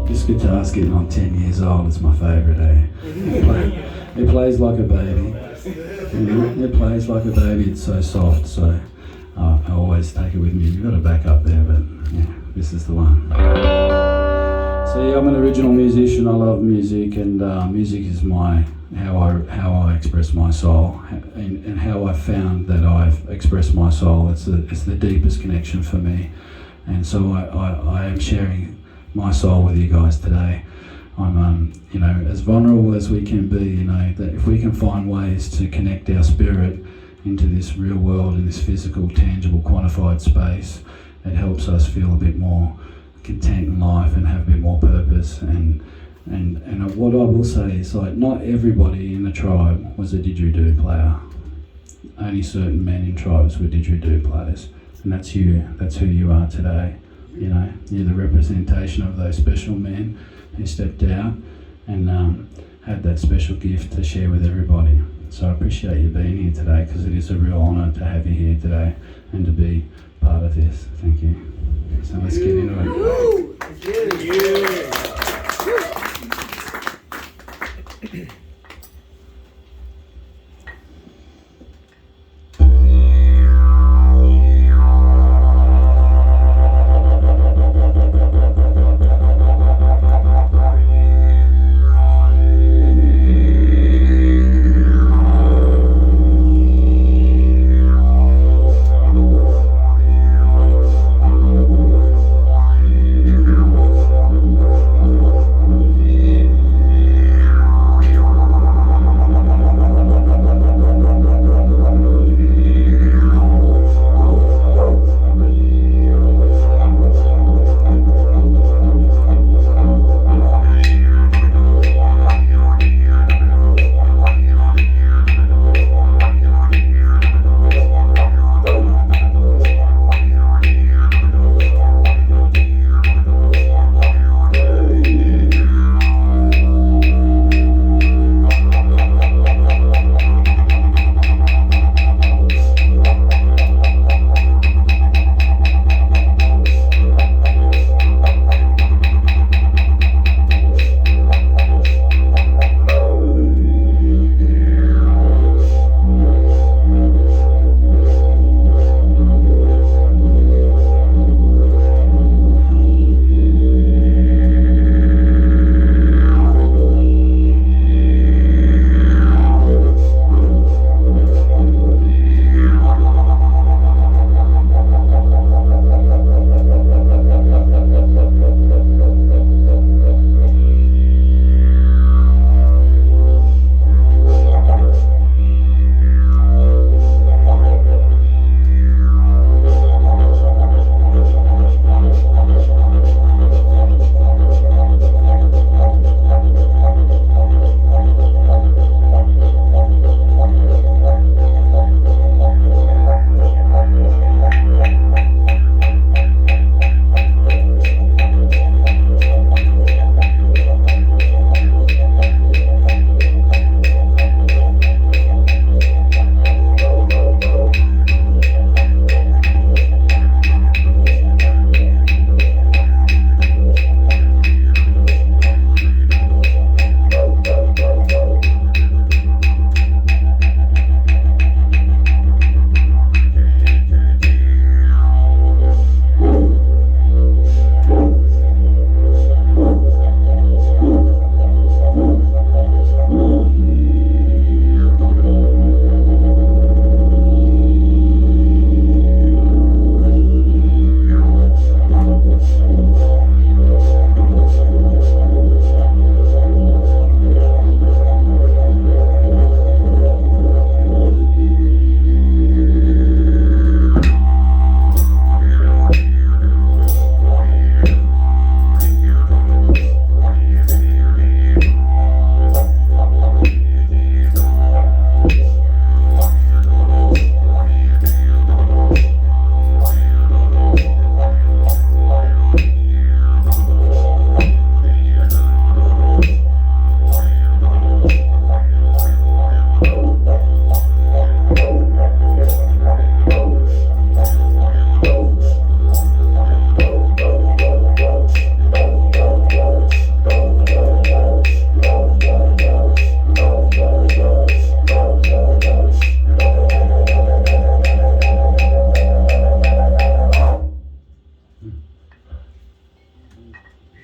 This guitar's getting on 10 years old. It's my favourite, eh? It plays like a baby. It plays like a baby. It's so soft, so I always take it with me. You've got a back up there, but yeah, this is the one. So yeah, I'm an original musician. I love music, and music is how I express my soul, and how I found that I've expressed my soul. It's the deepest connection for me, and so I am sharing my soul with you guys today. I'm as vulnerable as we can be. That if we can find ways to connect our spirit into this real world, in this physical, tangible, quantified space, it helps us feel a bit more content in life and have a bit more purpose. And what I will say is, like, not everybody in the tribe was a didgeridoo player. Only certain men in tribes were didgeridoo players, and that's you. That's who you are today. You're the representation of those special men who stepped out and had that special gift to share with everybody. So I appreciate you being here today, because it is a real honour to have you here today and to be part of this. Thank you. So let's get into it.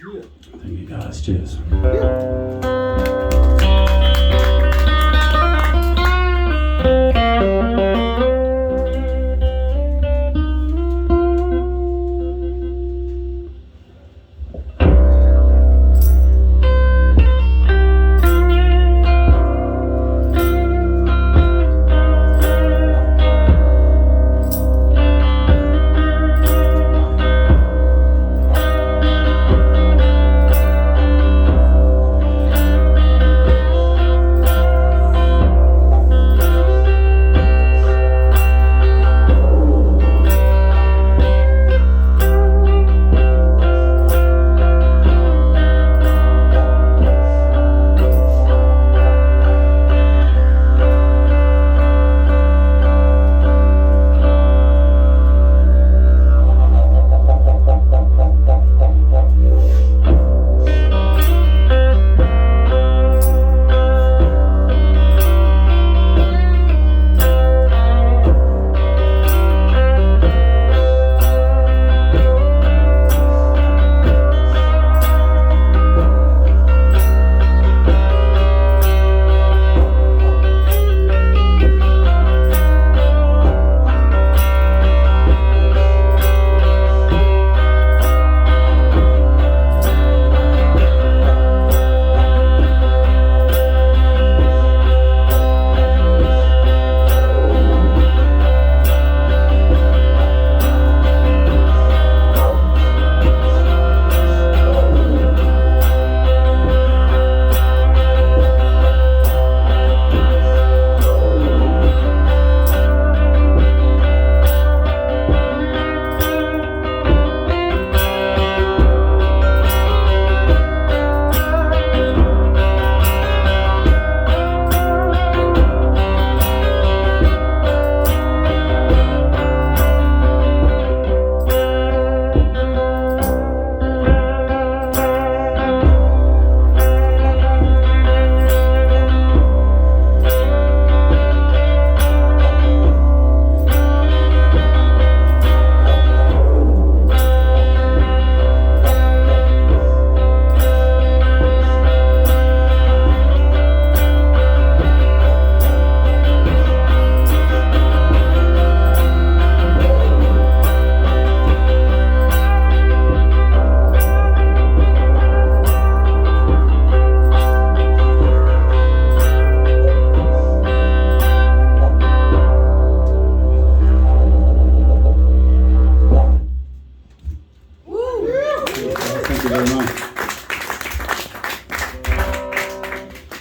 Thank you guys. Cheers.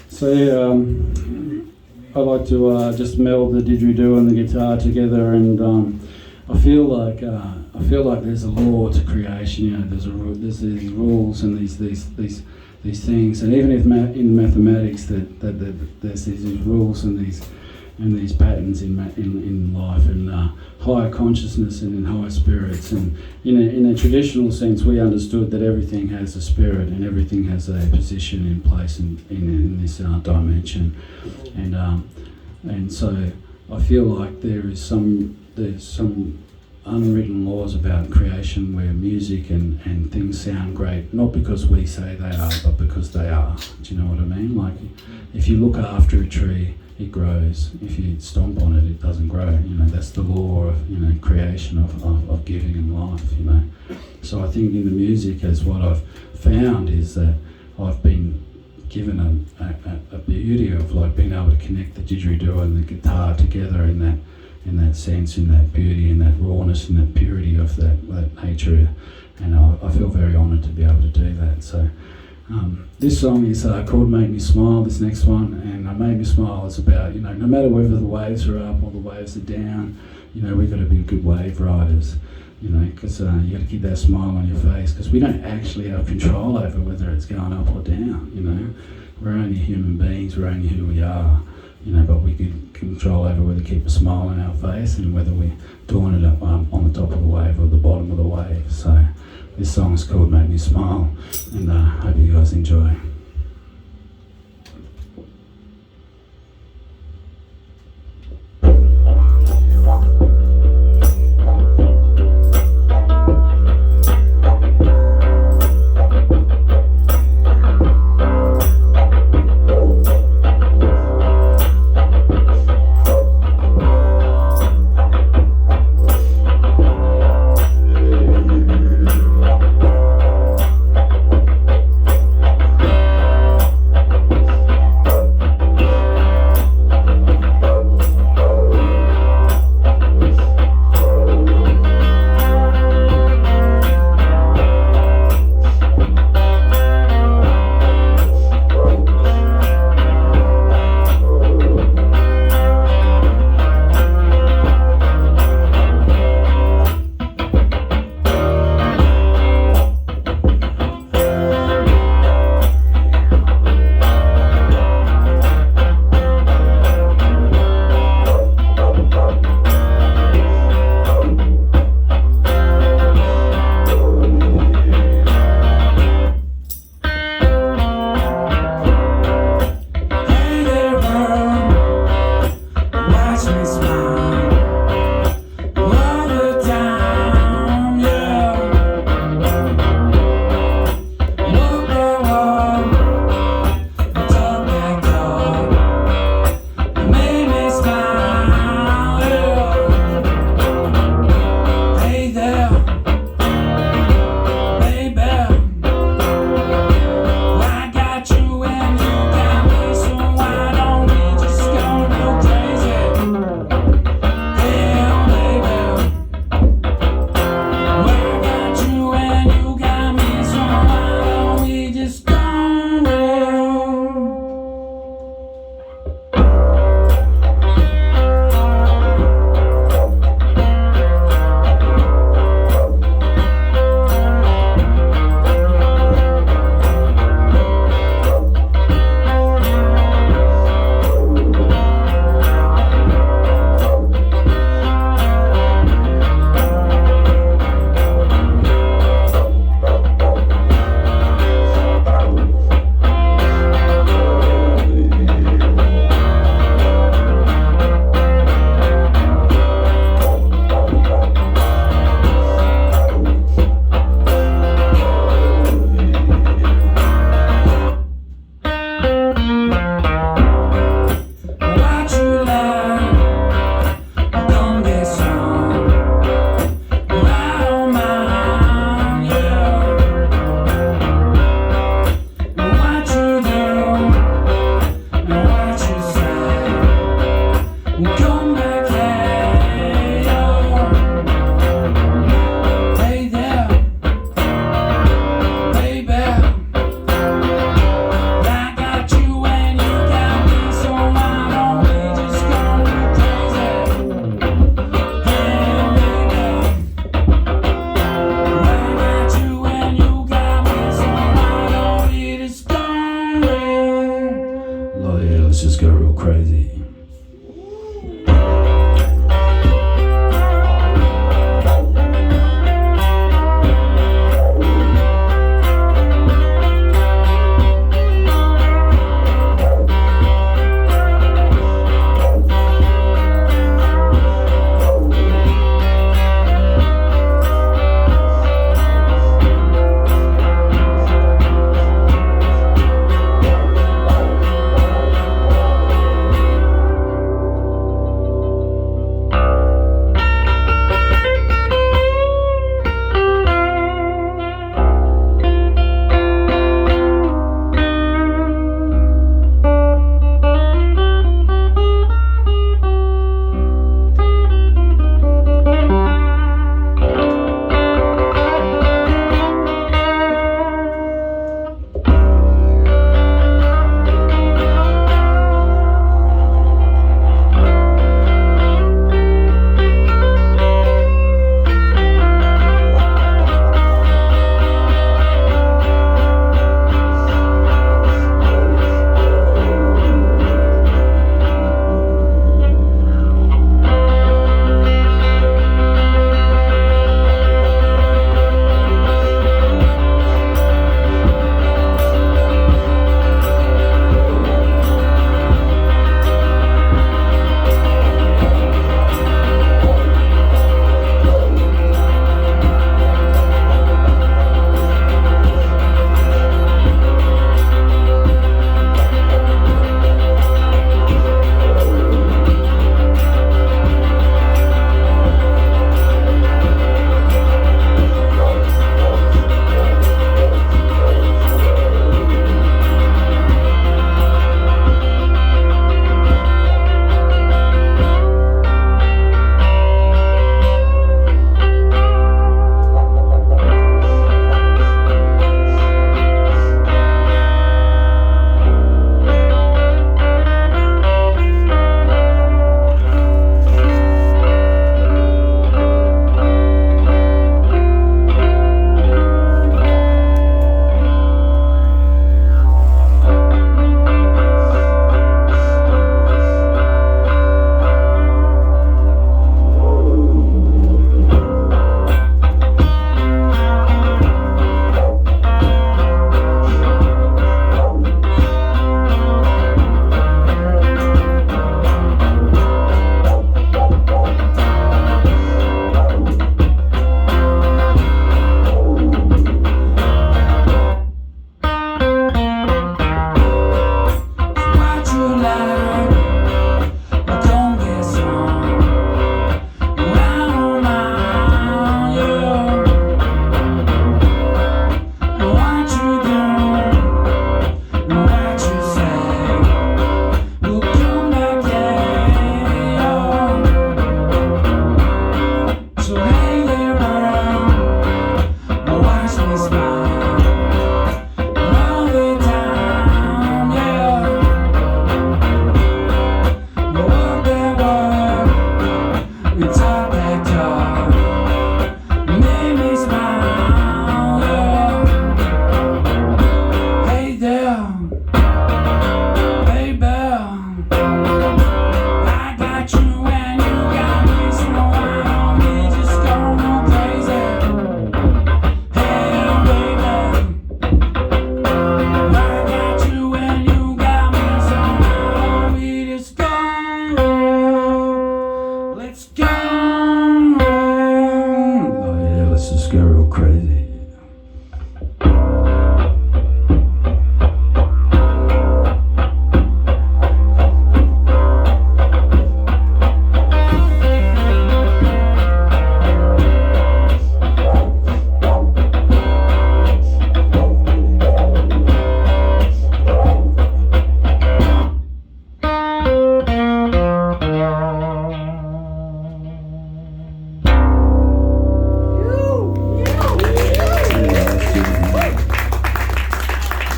So yeah, I like to just meld the didgeridoo and the guitar together, and I feel like there's a law to creation. You know, there's these rules and these things, and even if in mathematics that there's these rules and these patterns in life, and higher consciousness and in higher spirits, and in a traditional sense we understood that everything has a spirit and everything has a position in place in this dimension, and so I feel like there's some unwritten laws about creation where music and things sound great, not because we say they are, but because they are. Do you know what I mean? Like, if you look after a tree, it grows. If you stomp on it, it doesn't grow. You know, that's the law of creation of giving and life. You know, so I think in the music, as what I've found is that I've been given a beauty of like being able to connect the didgeridoo and the guitar together in that sense, in that beauty, in that rawness, and that purity of that nature, and I feel very honoured to be able to do that. So this song is called "Make Me Smile." This next one, and "Make Me Smile" is about, no matter whether the waves are up or the waves are down, we've got to be good wave riders, because you got to keep that smile on your face, because we don't actually have control over whether it's going up or down. We're only human beings. We're only who we are. But we can control over whether to keep a smile on our face and whether we're doing it up on the top of the wave or the bottom of the wave. So this song is called "Make Me Smile," and I hope you guys enjoy.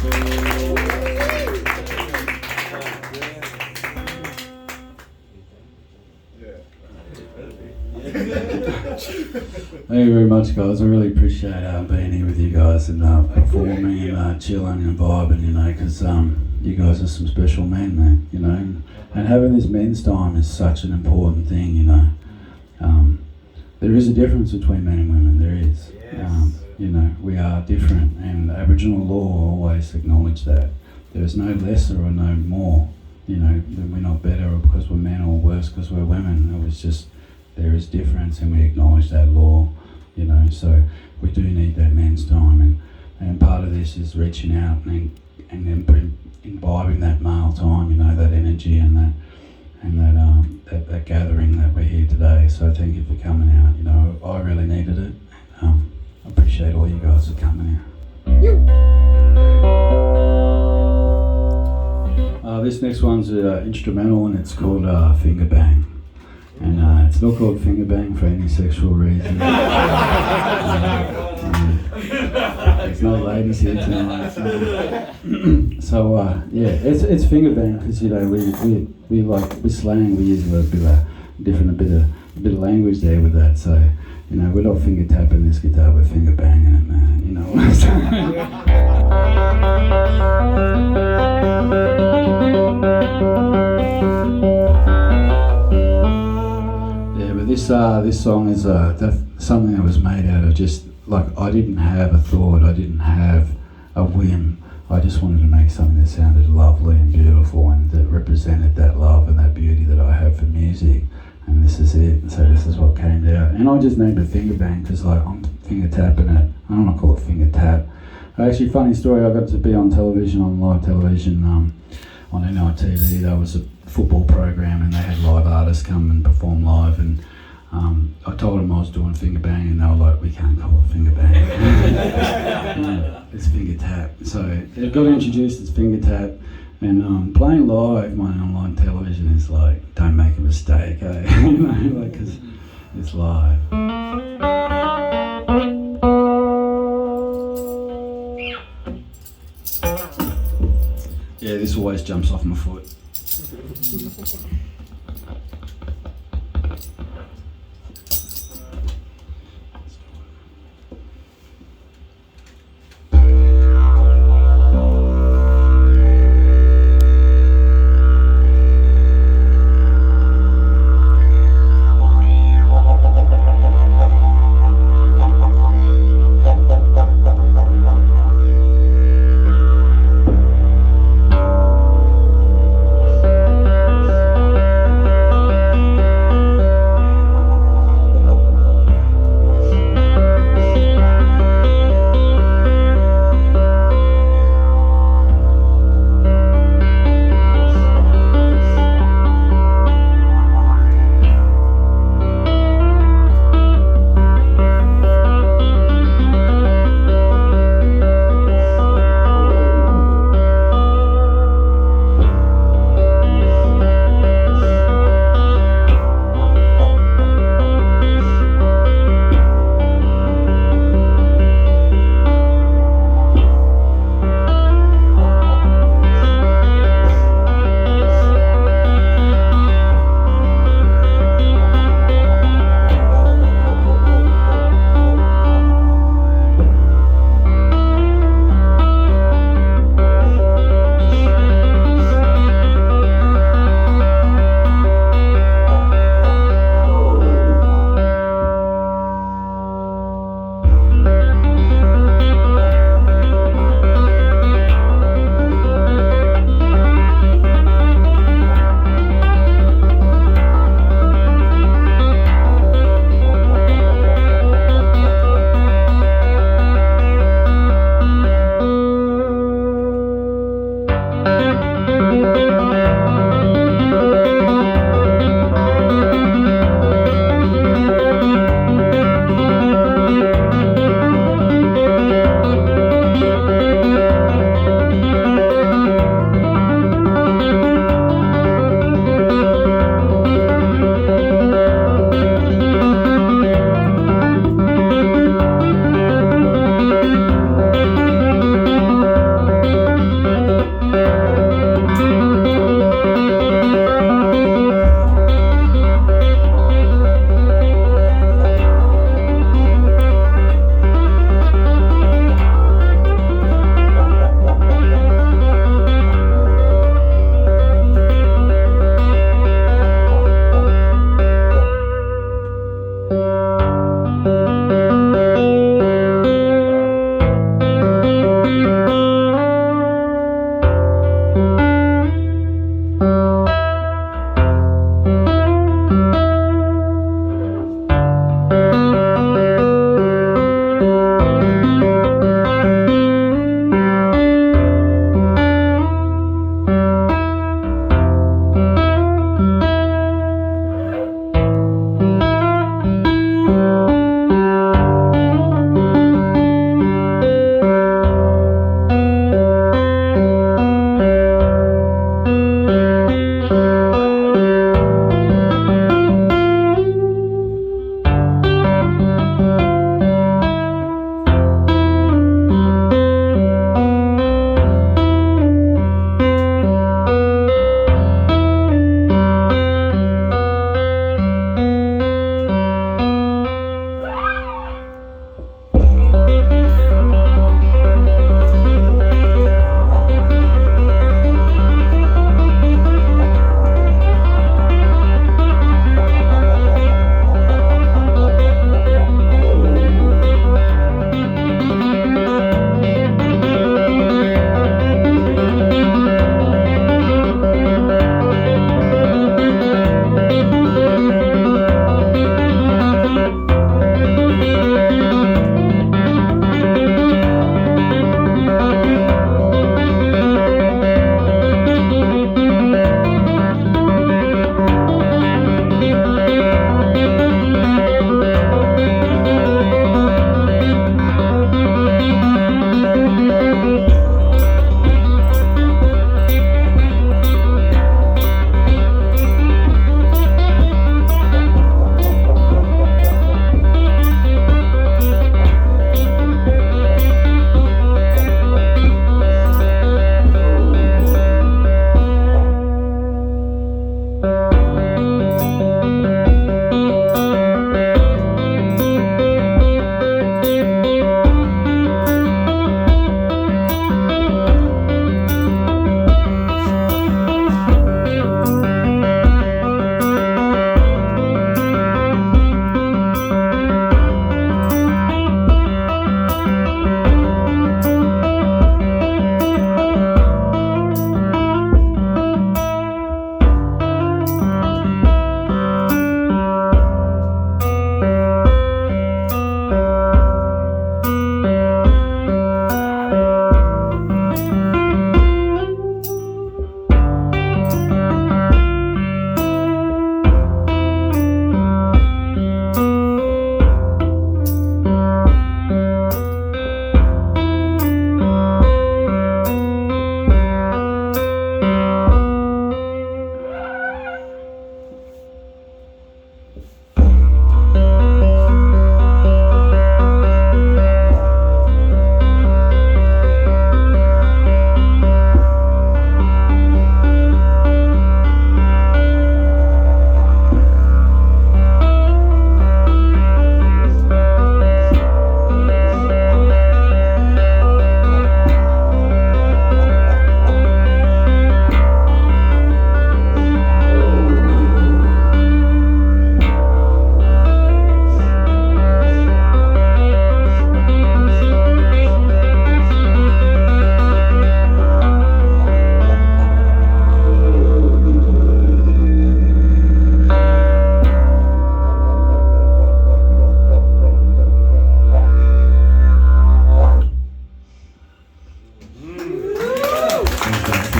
Thank you very much, guys. I really appreciate being here with you guys and performing and chilling and vibing, you know, because you guys are some special men, man, you know. And having this men's time is such an important thing, you know. There is a difference between men and women, there is. You know, we are different, and Aboriginal law always acknowledge that. There is no lesser or no more, you know, that we're not better because we're men or worse because we're women. It was just, there is difference, and we acknowledge that law, you know, so we do need that men's time, and part of this is reaching out and then imbibing that male time, you know, that energy and that gathering that we're here today. So thank you for coming out, you know, I really needed it. I appreciate all you guys for coming out. This next one's instrumental, and it's called Finger Bang. And it's not called finger bang for any sexual reason. There's no ladies here tonight. So yeah, it's finger bang because, you know, we slang, we use a bit of language there with that. So, you know, we're not finger tapping this guitar, we're finger banging it, man. You know what I'm saying? This song is something that was made out of just, like, I didn't have a thought, I didn't have a whim. I just wanted to make something that sounded lovely and beautiful and that represented that love and that beauty that I have for music. And this is it. So this is what came out. And I just named it Finger Bang because, like, I'm finger tapping it. I don't want to call it finger tap. Actually, funny story, I got to be on television, on live television, on NITV. That was a football program, and they had live artists come and perform live, and I told them I was doing finger bang, and they were like, we can't call it finger bang. It's finger tap. So it got introduced as finger tap, and playing live on online television is like, don't make a mistake, eh? You know, like, 'cause it's live. Yeah, this always jumps off my foot.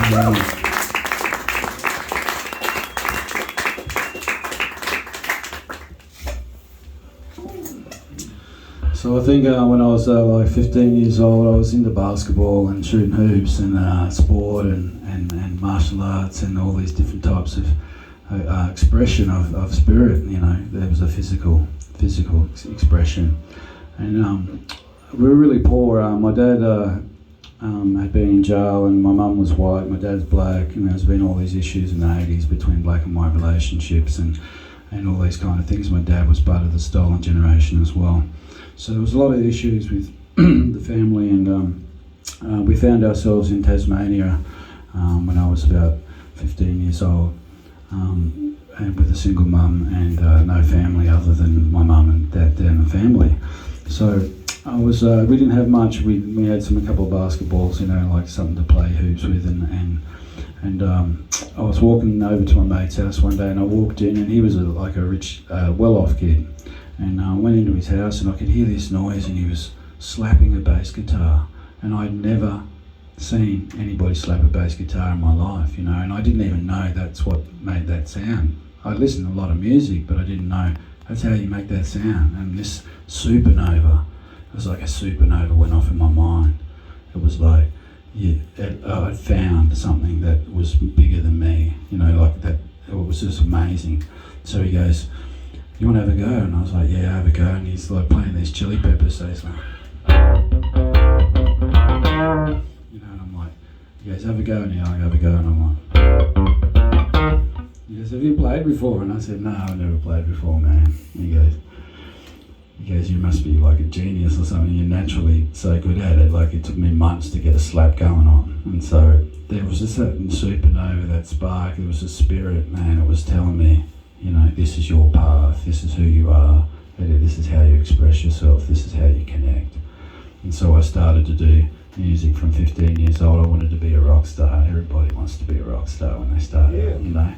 So I think when I was like 15 years old, I was into basketball and shooting hoops and sport and martial arts and all these different types of expression of spirit. You know, there was a physical expression, and we were really poor. My dad had been in jail, and my mum was white. My dad's black, and there's been all these issues in the 80s between black and white relationships and all these kind of things. My dad was part of the stolen generation as well. So there was a lot of issues with the family, and we found ourselves in Tasmania when I was about 15 years old, and with a single mum and no family other than my mum and dad and the family. So I was we didn't have much. We had a couple of basketballs, you know, like something to play hoops with, and I was walking over to my mate's house one day, and I walked in, and he was like a rich, well-off kid. And I went into his house, and I could hear this noise, and he was slapping a bass guitar. And I'd never seen anybody slap a bass guitar in my life, you know, and I didn't even know that's what made that sound. I listened to a lot of music, but I didn't know that's how you make that sound. And this supernova, it was like a supernova went off in my mind. It was like, I found something that was bigger than me, you know, like that. It was just amazing. So he goes, "You want to have a go?" And I was like, "Yeah, have a go." And he's like playing these Chili Peppers, so he's like, you know, and I'm like, he goes, "Have a go," and I have a go, and I'm like, he goes, "Have you played before?" And I said, "No, I've never played before, man." And he goes, "You must be like a genius or something. You're naturally so good at it. Like, it took me months to get a slap going on." And so there was just that supernova, that spark. There was a spirit, man. It was telling me, you know, this is your path, this is who you are, this is how you express yourself, this is how you connect. And so I started to do music from 15 years old. I wanted to be a rock star. Everybody wants to be a rock star when they start out, you know.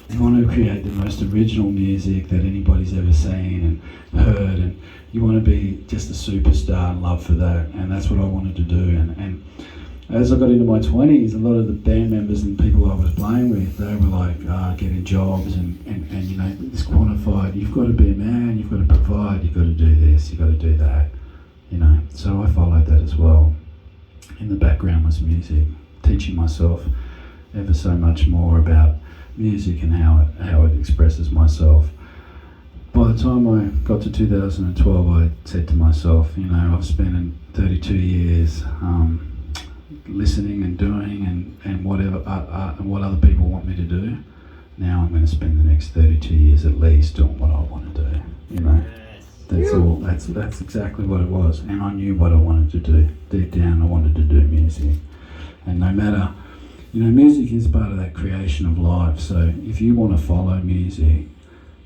You want to create the most original music that anybody's ever seen and heard, and you want to be just a superstar and love for that, and that's what I wanted to do. And as I got into my 20s, a lot of the band members and people I was playing with, they were like getting jobs and you know, this quantified, you've got to be a man, you've got to provide, you've got to do this, you've got to do that, you know. So I followed that as well. In the background was music, teaching myself ever so much more about music and how it expresses myself. By the time I got to 2012, I said to myself, you know, I've spent 32 years listening and doing and whatever what other people want me to do. Now I'm going to spend the next 32 years at least doing what I want to do. You know, that's all. That's exactly what it was. And I knew what I wanted to do. Deep down, I wanted to do music. And no matter, you know, music is part of that creation of life. So if you want to follow music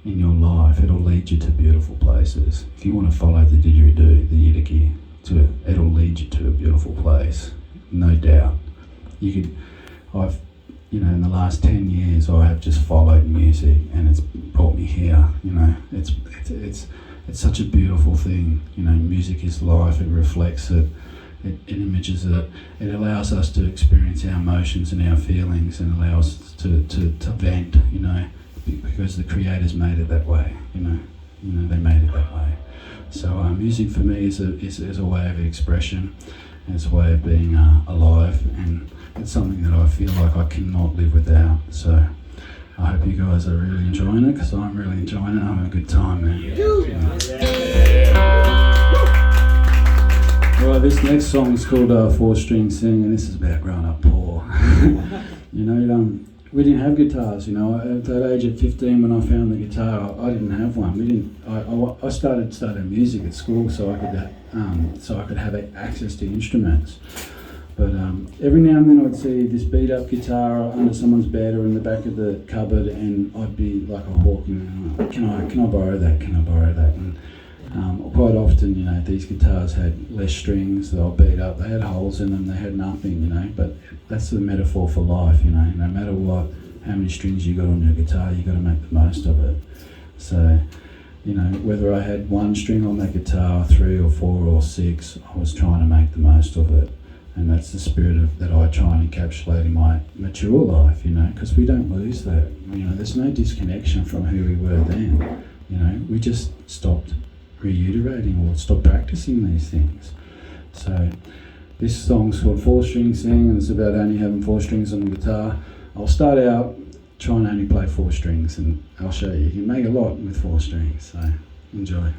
in your life, it'll lead you to beautiful places. If you want to follow the didgeridoo, the yidaki, it'll lead you to a beautiful place. No doubt. I've, you know, in the last 10 years, I have just followed music, and it's brought me here. You know, it's such a beautiful thing. You know, music is life. It reflects it. It images it. It allows us to experience our emotions and our feelings, and allows us to vent. You know, because the creators made it that way. You know, they made it that way. So music for me is a way of expression. It's a way of being alive, and it's something that I feel like I cannot live without. So I hope you guys are really enjoying it, because I'm really enjoying it. I'm having a good time, man. Well, this next song is called Four String Sing, and this is about growing up poor. You know, we didn't have guitars. You know, at that age at 15, when I found the guitar, I didn't have one. I started studying music at school so I could have access to instruments. But every now and then I'd see this beat up guitar under someone's bed or in the back of the cupboard, and I'd be like a hawk, and can I borrow that? Can I borrow that? And quite often, you know, these guitars had less strings, they were beat up, they had holes in them, they had nothing, you know. But that's the metaphor for life, you know. No matter what, how many strings you got on your guitar, you got to make the most of it. So, you know, whether I had one string on that guitar, 3 or 4 or 6, I was trying to make the most of it. And that's the spirit that I try and encapsulate in my mature life, because we don't lose that. There's no disconnection from who we were then. We just stopped reiterating or stopped practicing these things. So this song's called 4-String Sing, and it's about only having 4 strings on the guitar. I'll start out trying to only play 4 strings, and I'll show you. You can make a lot with 4 strings, so enjoy.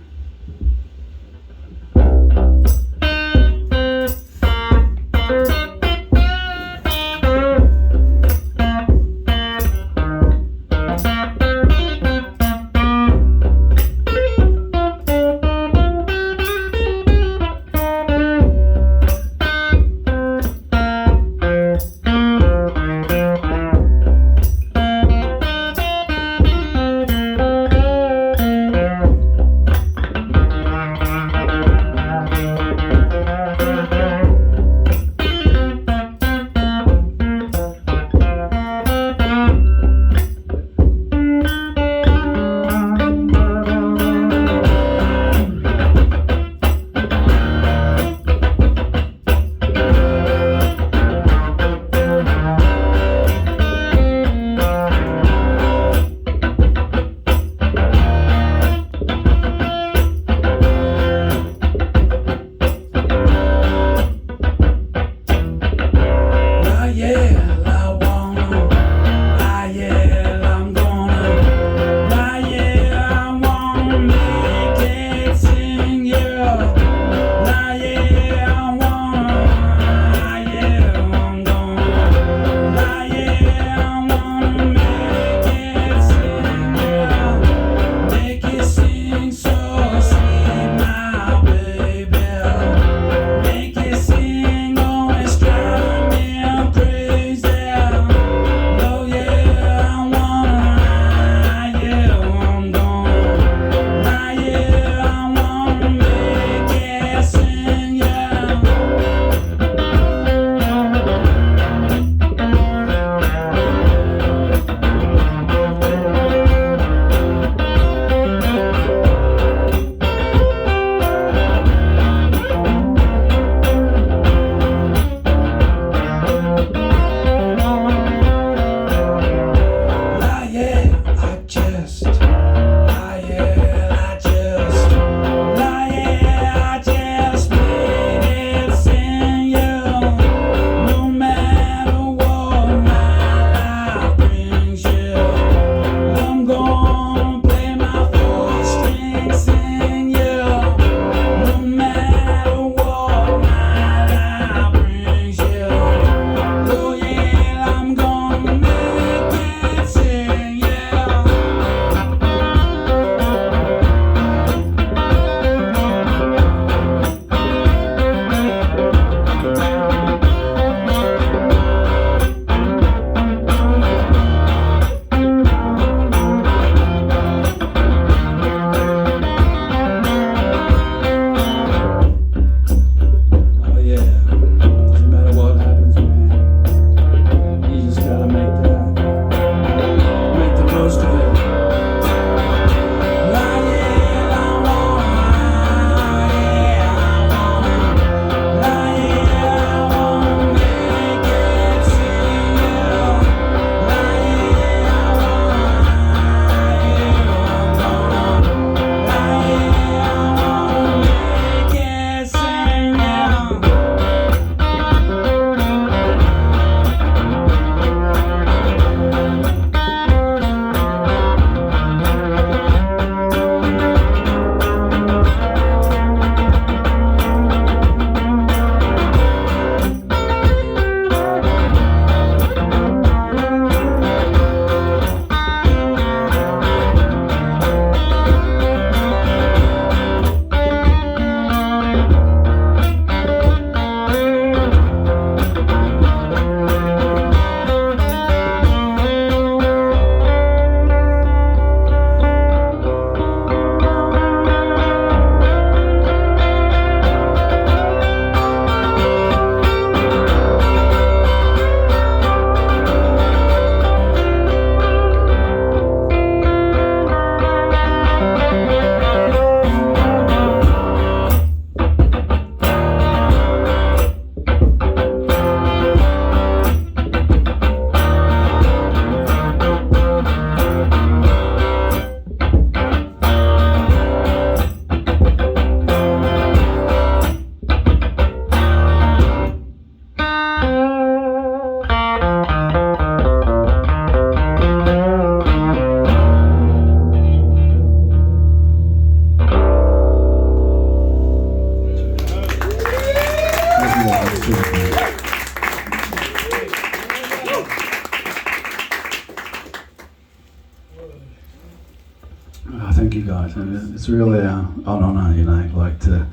thank you guys. And it's really an honour, you know, like to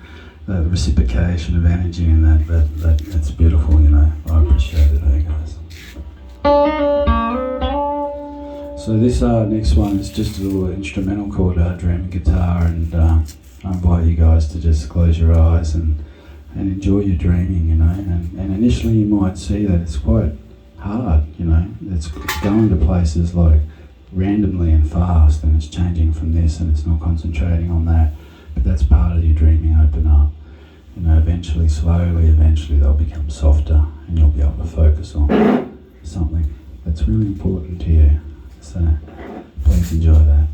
the reciprocation of energy and that's beautiful, you know. I appreciate it, hey guys. So this next one is just a little instrumental called Dream Guitar, and I invite you guys to just close your eyes and enjoy your dreaming, you know. And initially you might see that it's quite hard, you know. It's going to places like randomly and fast, and it's changing from this and it's not concentrating on that. But that's part of your dreaming. Open up, you know. Eventually, slowly, they'll become softer, and you'll be able to focus on something that's really important to you. So please enjoy that.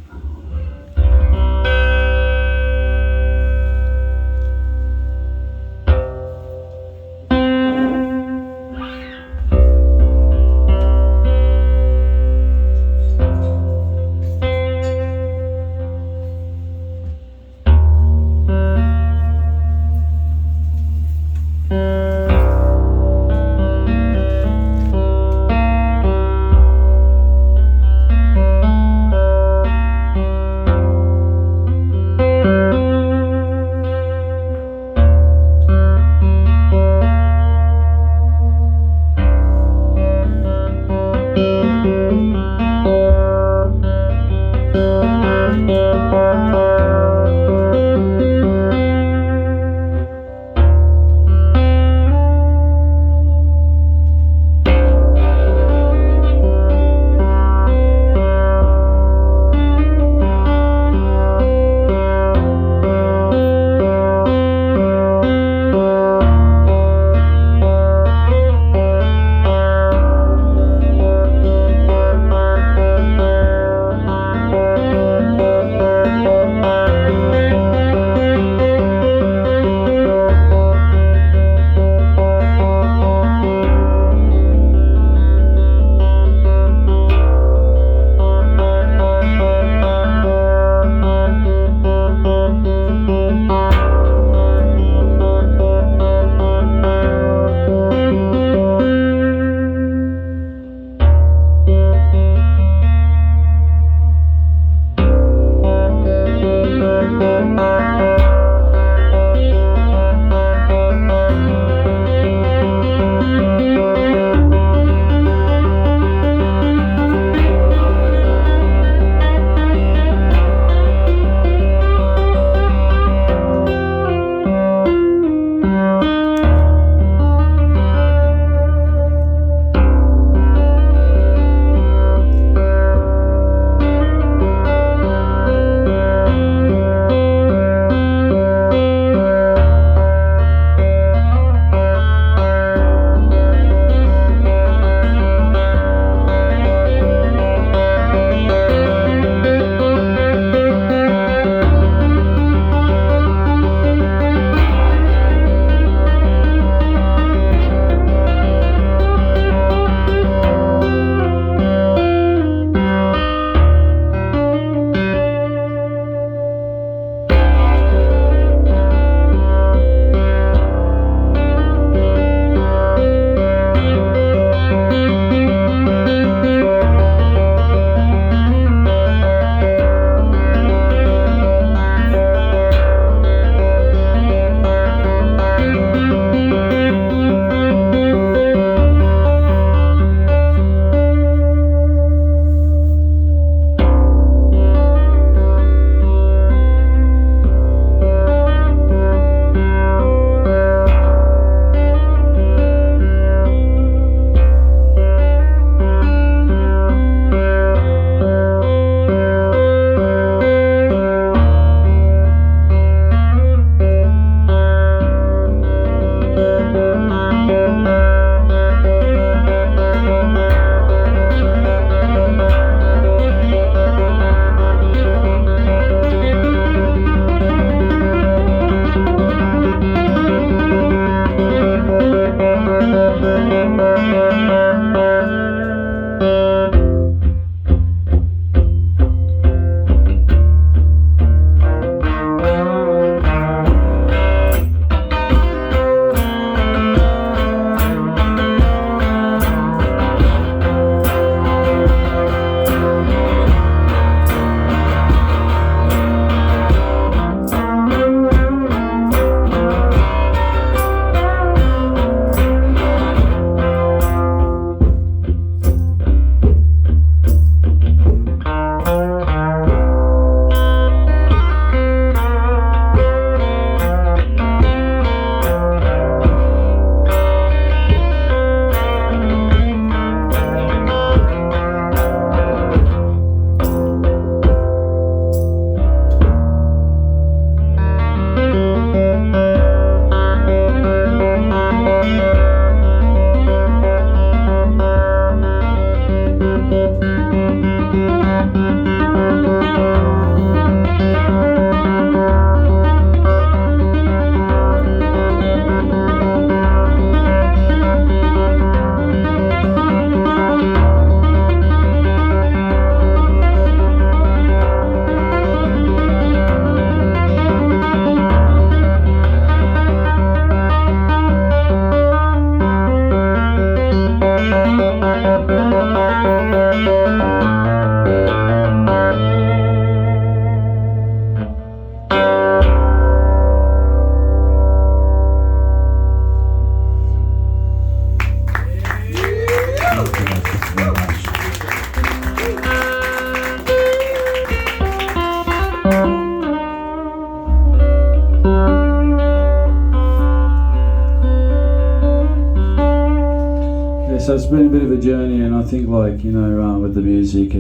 and I think like, you know, with the music,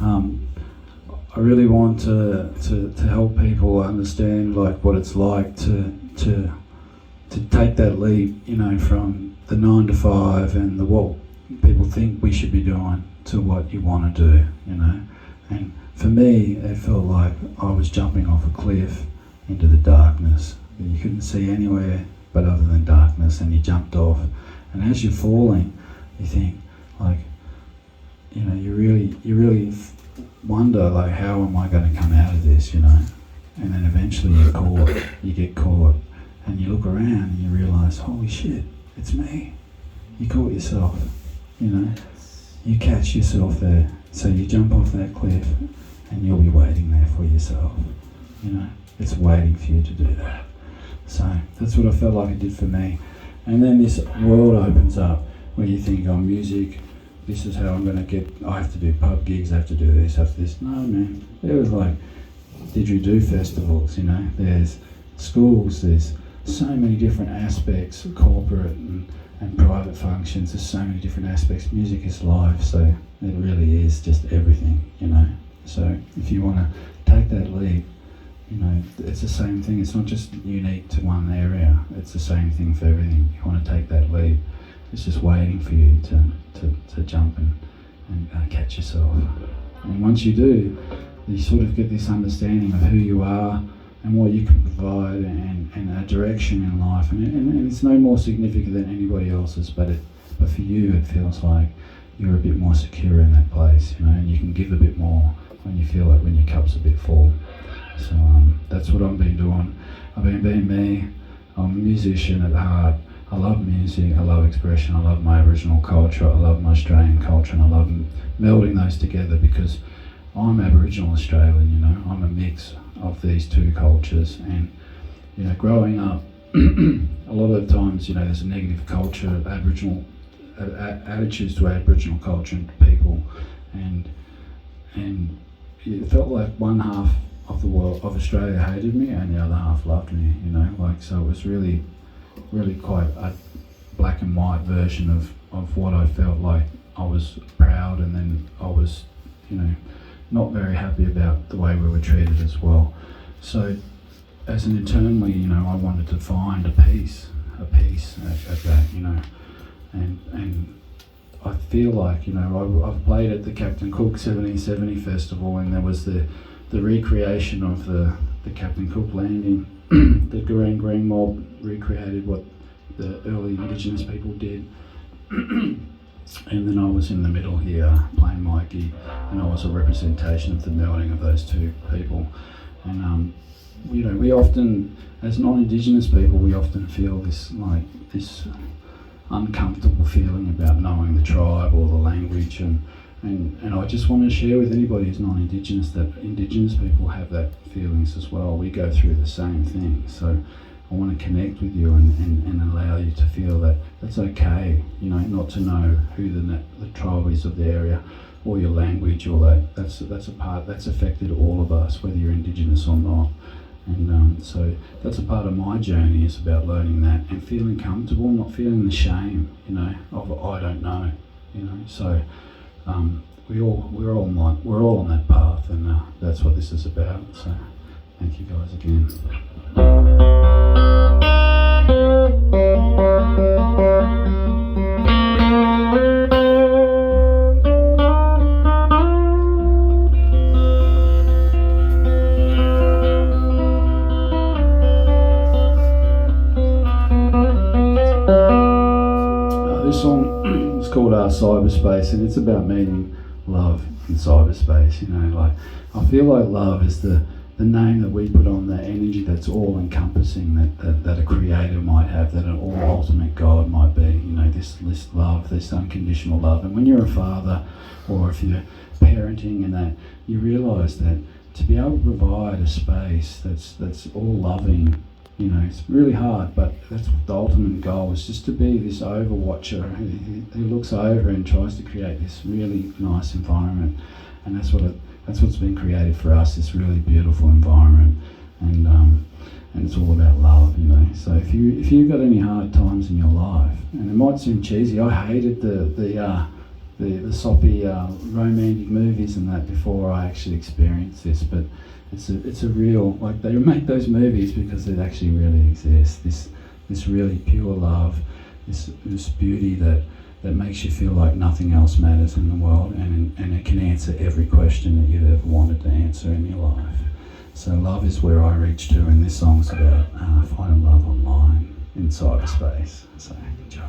I really want to help people understand like what it's like to take that leap, you know, from the 9 to 5 and the what people think we should be doing to what you want to do, you know. And for me, it felt like I was jumping off a cliff into the darkness. You couldn't see anywhere but other than darkness, and you jumped off. And as you're falling, you think like, you know, you really wonder like, how am I going to come out of this, you know? And then eventually you get caught, and you look around and you realise, holy shit, it's me. You caught yourself, you know? You catch yourself there. So you jump off that cliff and you'll be waiting there for yourself, you know? It's waiting for you to do that. So that's what I felt like it did for me. And then this world opens up where you think, oh, music, this is how I'm going to get, I have to do pub gigs, I have to do this, after this. No, man. There was like didgeridoo festivals, you know? There's schools, there's so many different aspects of corporate and private functions. There's so many different aspects. Music is life, so it really is just everything, you know? So if you want to take that leap, you know, it's the same thing. It's not just unique to one area. It's the same thing for everything. You want to take that leap. It's just waiting for you to jump and catch yourself. And once you do, you sort of get this understanding of who you are and what you can provide and a direction in life. And it's no more significant than anybody else's, but for you it feels like you're a bit more secure in that place, you know, and you can give a bit more when you feel like when your cup's a bit full. So that's what I've been doing. I've been being me. I'm a musician at heart. I love music, I love expression, I love my Aboriginal culture, I love my Australian culture, and I love melding those together because I'm Aboriginal Australian, you know. I'm a mix of these two cultures, and, you know, growing up, a lot of times, you know, there's a negative culture of Aboriginal attitudes to Aboriginal culture and people, and it felt like one half of the world of Australia hated me and the other half loved me, you know, like, so it was really quite a black and white version of what I felt like. I was proud, and then I was, you know, not very happy about the way we were treated as well. So as an internally, you know, I wanted to find a peace at that, you know, and I feel like, you know, I've played at the Captain Cook 1770 festival, and there was the recreation of the Captain Cook landing. The Green Mob recreated what the early Indigenous people did. And then I was in the middle here playing Mikey, and I was a representation of the melding of those two people. And you know, we often, as non-Indigenous people, we often feel this uncomfortable feeling about knowing the tribe or the language, and I just want to share with anybody who's non-Indigenous that Indigenous people have that feelings as well. We go through the same thing. So I want to connect with you and allow you to feel that that's okay, you know, not to know who the tribe is of the area or your language or that's a part that's affected all of us, whether you're Indigenous or not. And so that's a part of my journey, is about learning that and feeling comfortable, not feeling the shame, you know, of I don't know, you know. So we're all on that path, and that's what this is about. So thank you guys again. This song is called Cyberspace, and it's about meeting love in cyberspace. You know, like, I feel like love is the name that we put on the energy that's all encompassing, that a creator might have, that an all ultimate God might be, you know, this love, this unconditional love. And when you're a father, or if you're parenting and that, you realise that to be able to provide a space that's all loving, you know, it's really hard, but that's the ultimate goal, is just to be this overwatcher who looks over and tries to create this really nice environment. And that's what's been created for us, this really beautiful environment, and it's all about love, you know. So if you've got any hard times in your life, and it might seem cheesy, I hated the the soppy romantic movies and that before I actually experienced this. But it's a real, like, they make those movies because it actually really exists. This really pure love, this beauty that makes you feel like nothing else matters in the world, and it can answer every question that you've ever wanted to answer in your life. So love is where I reach to, and this song's about finding love online in cyberspace. So enjoy.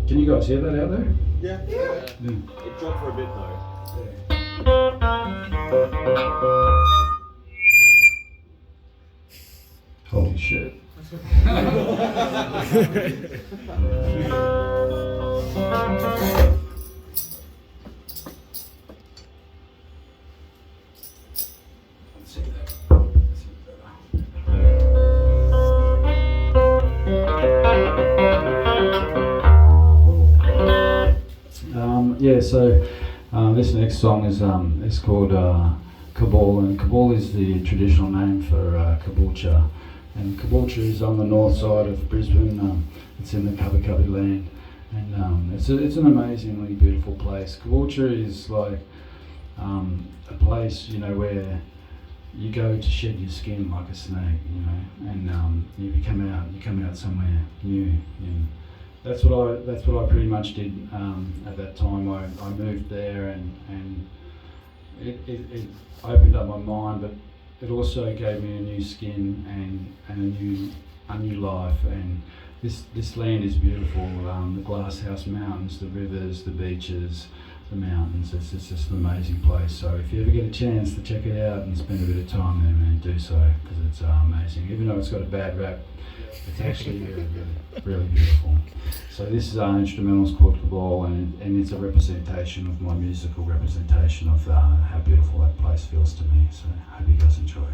Can you guys hear that out there? Yeah. It dropped for a bit though. Holy shit. Let's see that. Let's see yeah, so this next song is called Kabul, and Kabul is the traditional name for Caboolture. And Caboolture is on the north side of Brisbane. It's in the Cubby land, and it's an amazingly beautiful place. Caboolture is like a place, you know, where you go to shed your skin like a snake, you know, and you come out somewhere new. And that's what I pretty much did at that time. I moved there, and it opened up my mind, but it also gave me a new skin and a new life. And this land is beautiful. The Glasshouse Mountains, the rivers, the beaches, the mountains. It's just an amazing place. So if you ever get a chance to check it out and spend a bit of time there, man, do so, because it's amazing. Even though it's got a bad rap, it's actually really, really, really beautiful. So this instrumental is called Cabal, and it's a representation of my musical representation of how beautiful that place feels to me. So I hope you guys enjoy.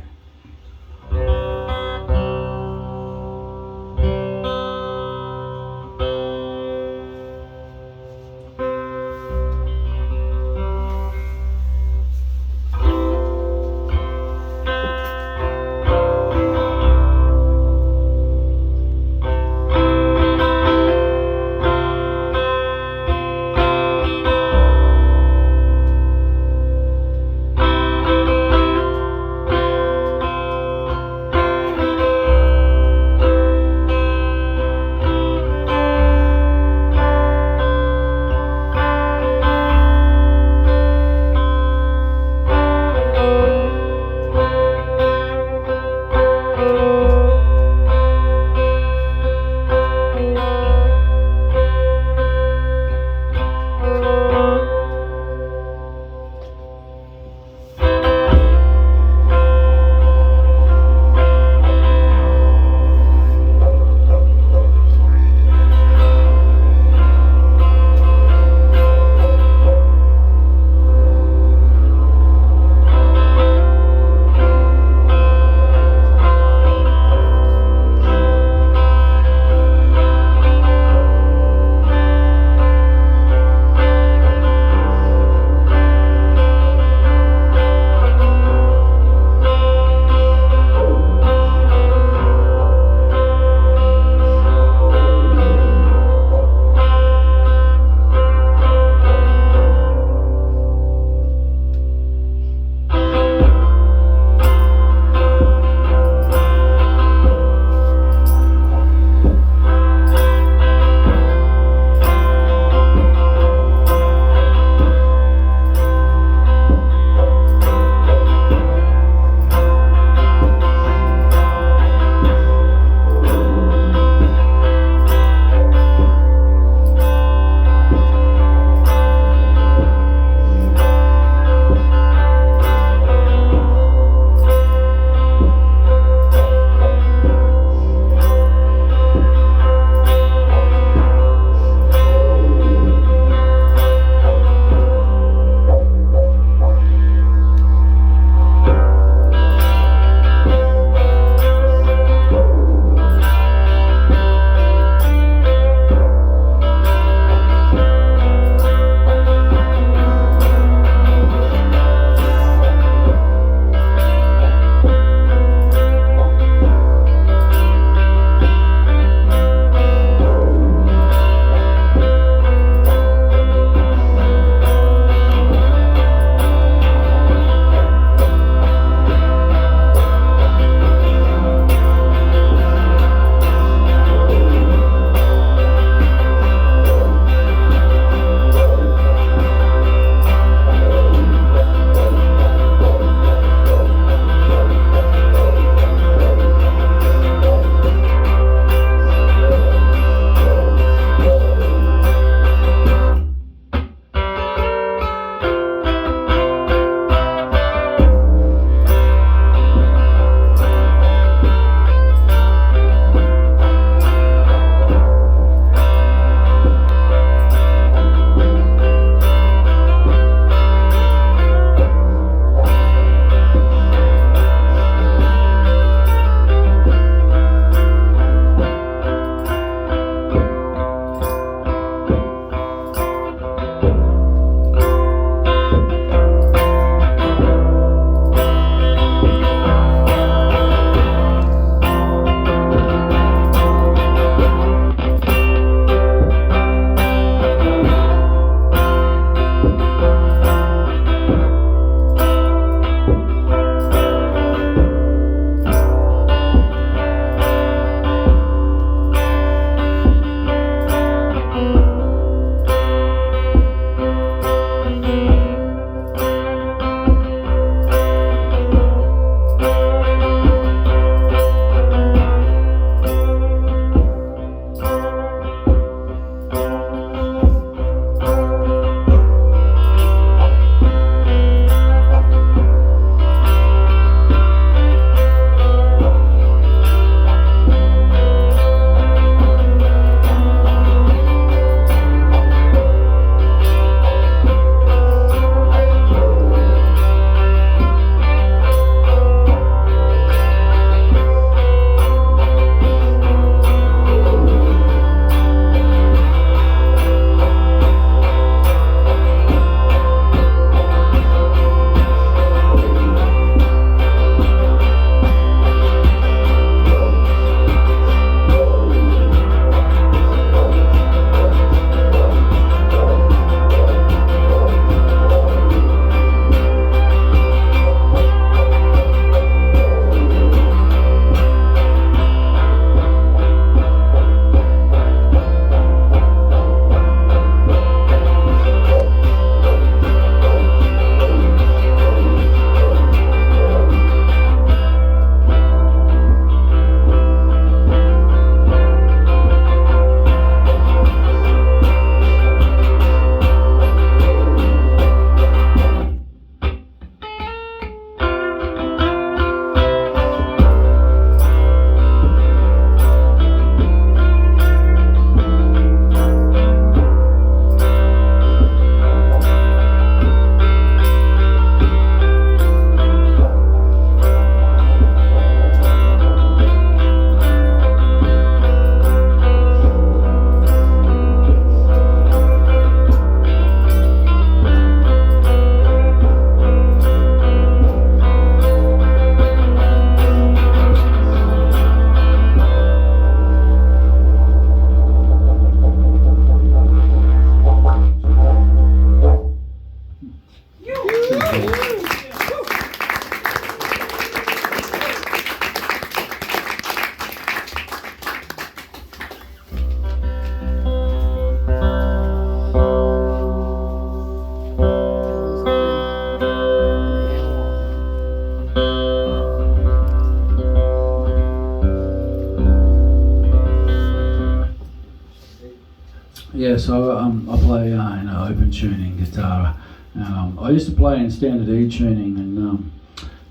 Yeah, so I play in open tuning guitar. I used to play in standard E tuning, and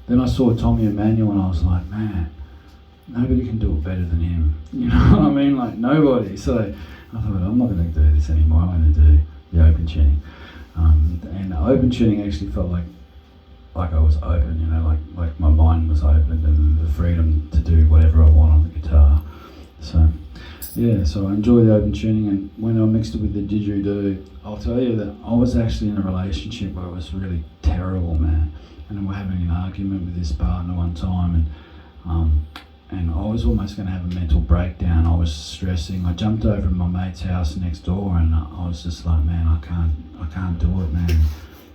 then I saw Tommy Emmanuel, and I was like, man, nobody can do it better than him. You know what I mean? Like nobody. So I thought, I'm not going to do this anymore. I'm going to do the open tuning. And open tuning actually felt like I was open. You know, like my mind was open and the freedom to do whatever I want on the guitar. So. Yeah, so I enjoy the open tuning, and when I mixed it with the didgeridoo, I'll tell you that I was actually in a relationship where it was really terrible, man. And we're having an argument with this partner one time, and I was almost going to have a mental breakdown. I was stressing. I jumped over to my mate's house next door, and I was just like, man, I can't do it, man.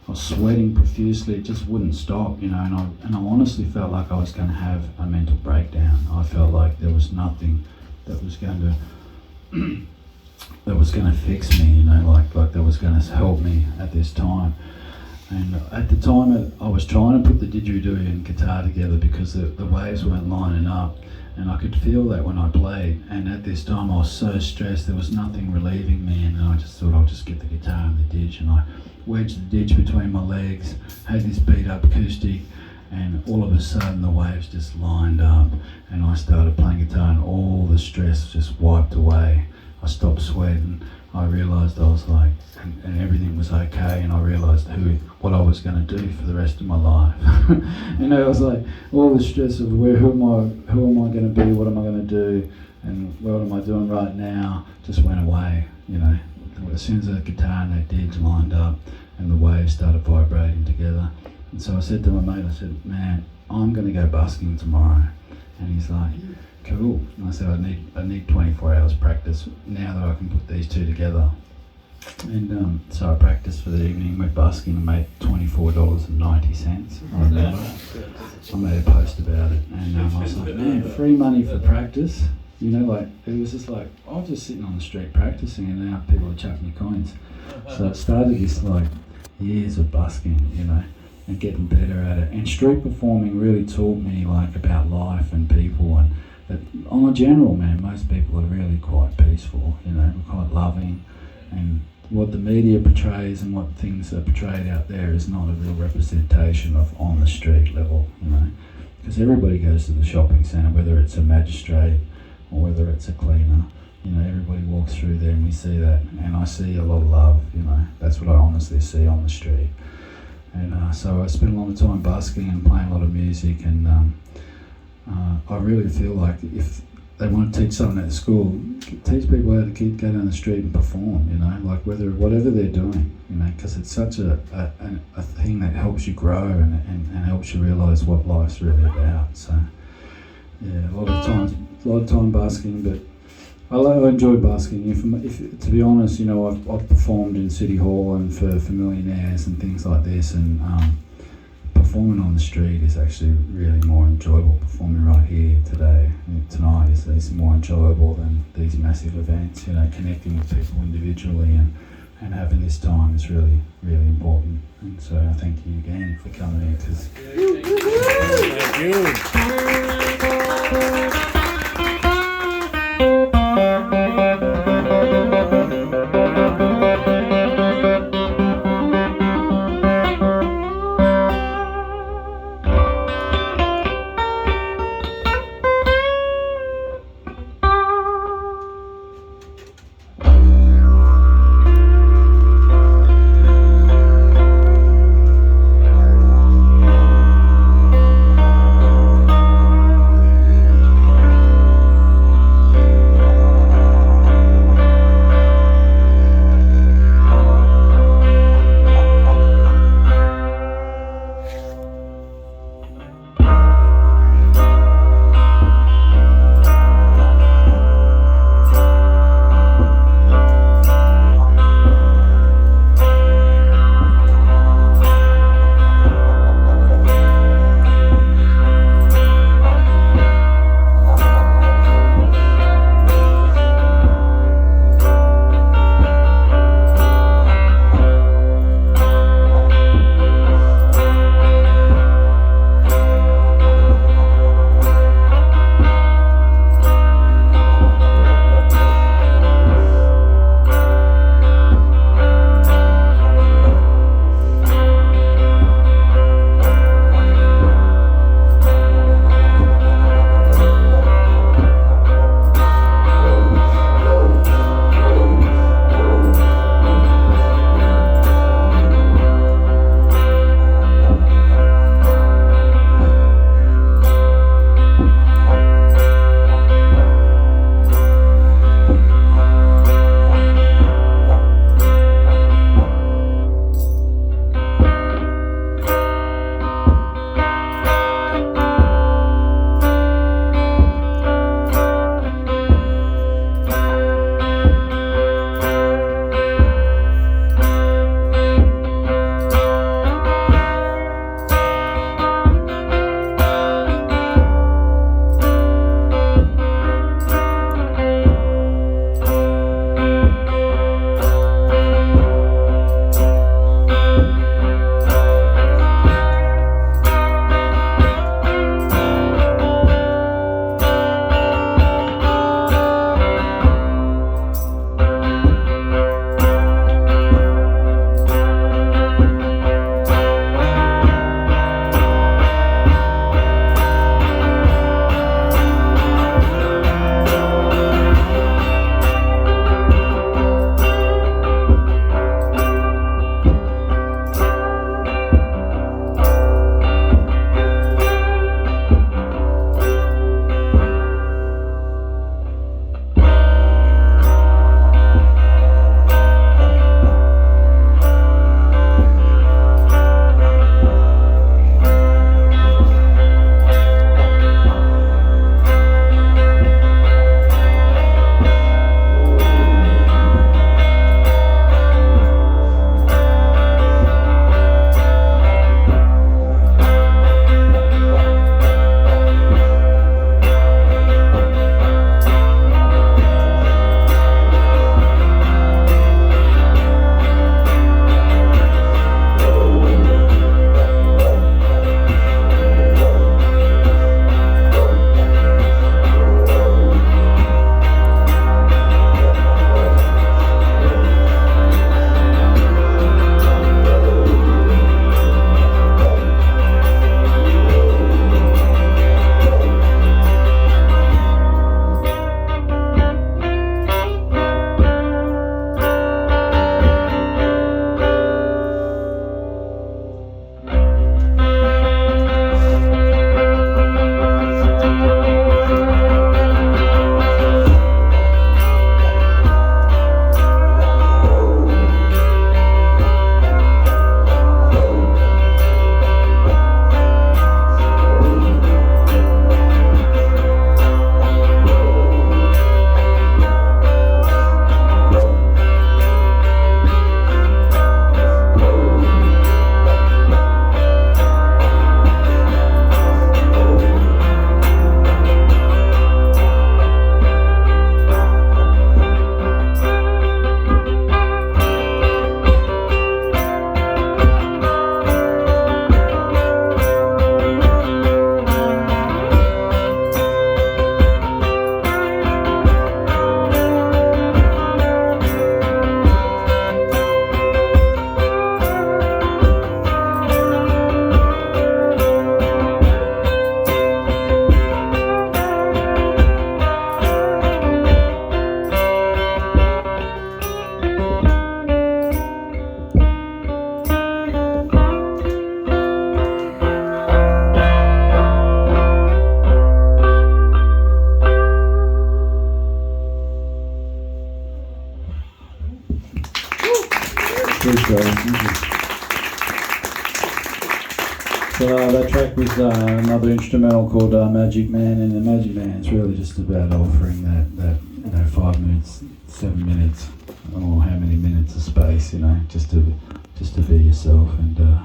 I was sweating profusely. It just wouldn't stop, you know. And I honestly felt like I was going to have a mental breakdown. I felt like there was nothing that was going to fix me, you know, like that was going to help me at this time. And at the time, I was trying to put the didgeridoo and guitar together because the waves weren't lining up, and I could feel that when I played. And at this time, I was so stressed, there was nothing relieving me, and I just thought I'll just get the guitar and the didge, and I wedged the didge between my legs, had this beat up acoustic, and all of a sudden the waves just lined up, and I started playing guitar, and all the stress just wiped away. I stopped sweating. I realised I was like, and everything was okay, and I realised what I was going to do for the rest of my life. You know, it was like all the stress of who am I going to be, what am I going to do, and what am I doing right now just went away. You know, as soon as the guitar and that didge lined up, and the waves started vibrating together. And so I said to my mate, I said, man, I'm going to go busking tomorrow. And he's like, cool. And I said, I need 24 hours practice now that I can put these two together. And so I practiced for the evening, went busking and made $24.90. I remember. I made a post about it. And I was like, man, free money for practice. You know, like, it was just like, I was just sitting on the street practicing, and now people are chucking me coins. So it started this like years of busking, you know, and getting better at it. And street performing really taught me like about life and people, and that on a general, man, most people are really quite peaceful, you know, quite loving, and what the media portrays and what things are portrayed out there is not a real representation of on the street level, you know, because everybody goes to the shopping centre, whether it's a magistrate or whether it's a cleaner. You know, everybody walks through there, and we see that, and I see a lot of love, you know, that's what I honestly see on the street. And so I spent a lot of time busking and playing a lot of music, and I really feel like if they want to teach something at school, teach people how to go down the street and perform, you know, like whatever they're doing, you know, because it's such a thing that helps you grow and helps you realise what life's really about. So yeah, a lot of time busking, but I enjoy busking. If to be honest, you know, I've performed in City Hall and for millionaires and things like this, and performing on the street is actually really more enjoyable. Performing right here tonight is more enjoyable than these massive events. You know, connecting with people individually and having this time is really, really important. And so I thank you again for coming here. Thank you. That track was another instrumental called Magic Man, and the Magic Man is really just about offering that 5 minutes, 7 minutes, or how many minutes of space, just to be yourself and to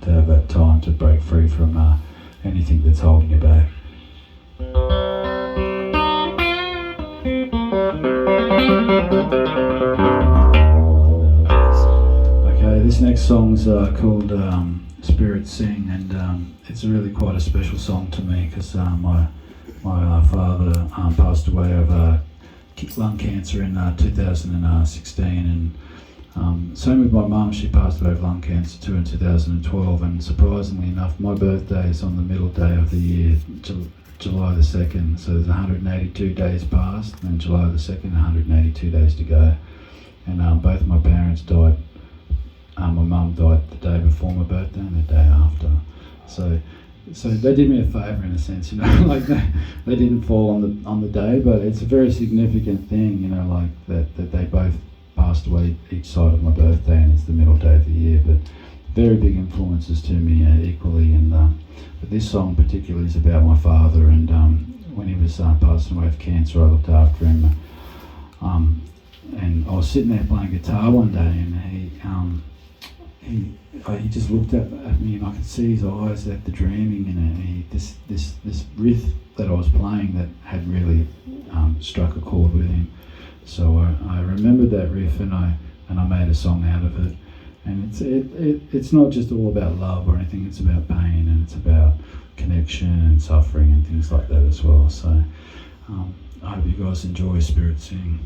have that time to break free from anything that's holding you back. Okay, this next song's called Spirit Sing, and it's really quite a special song to me because my father passed away of lung cancer in 2016, and same with my mum. She passed away of lung cancer too in 2012, and surprisingly enough, my birthday is on the middle day of the year, July the 2nd, so there's 182 days past, and July the 2nd, 182 days to go, and both my parents died. My mum died the day before my birthday and the day after, so they did me a favour in a sense, like they didn't fall on the day, but it's a very significant thing, like that they both passed away each side of my birthday, and it's the middle day of the year, but very big influences to me equally, and but this song particularly is about my father, and when he was passing away of cancer, I looked after him, and I was sitting there playing guitar one day, and he just looked at me, and I could see his eyes at the dreaming, and this riff that I was playing that had really struck a chord with him. So I remembered that riff, and I made a song out of it. And it's not just all about love or anything. It's about pain, and it's about connection and suffering and things like that as well. So I hope you guys enjoy Spirit Sing.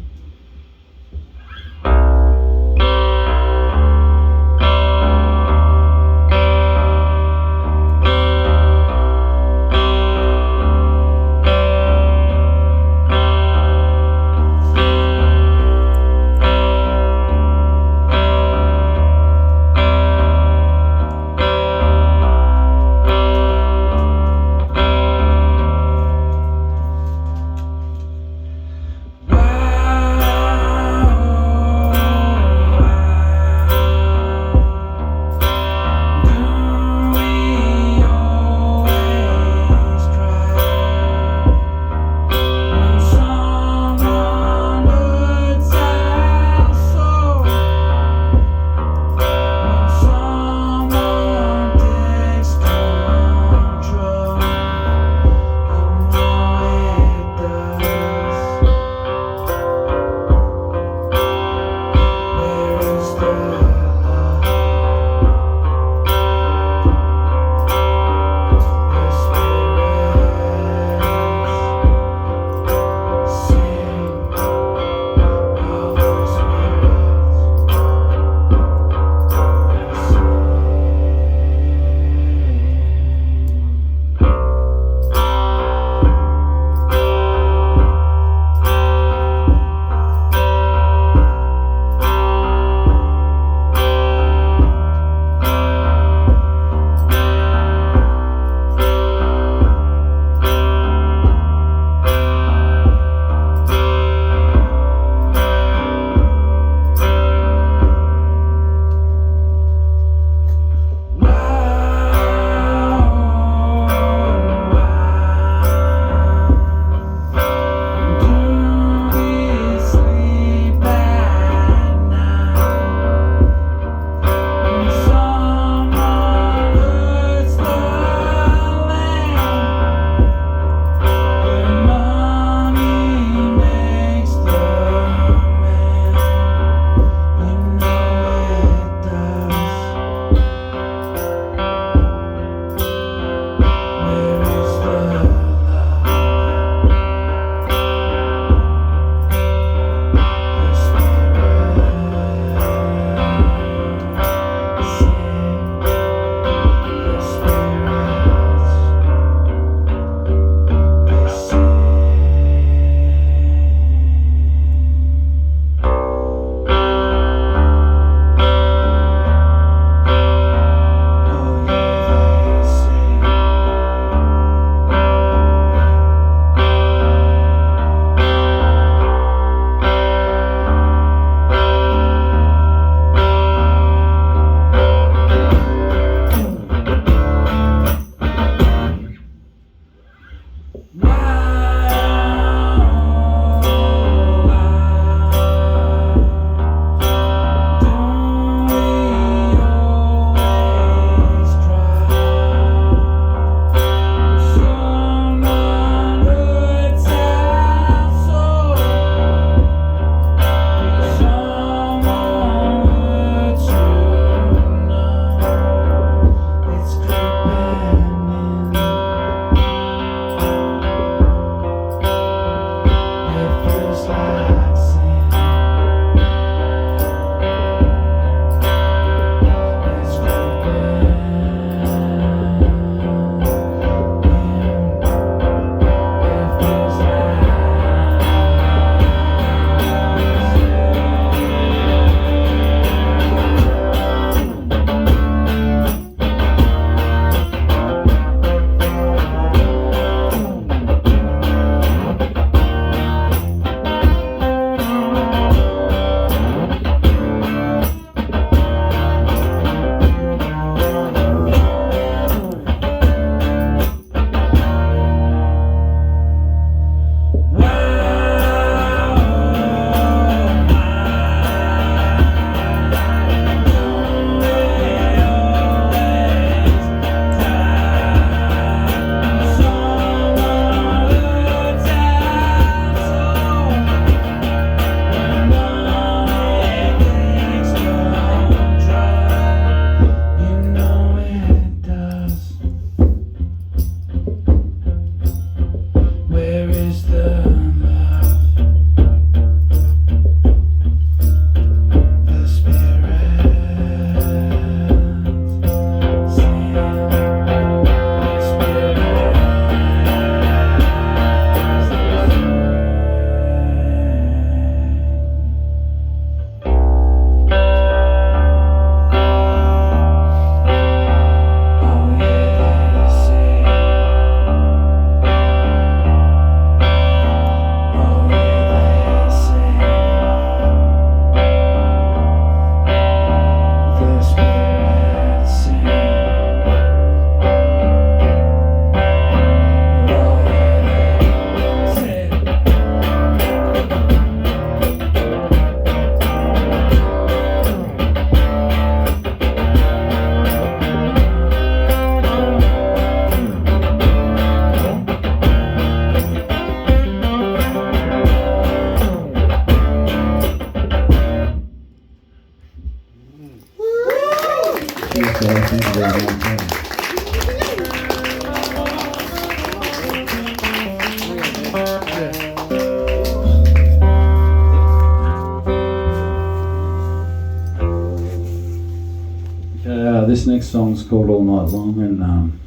this next song's called All Night Long, and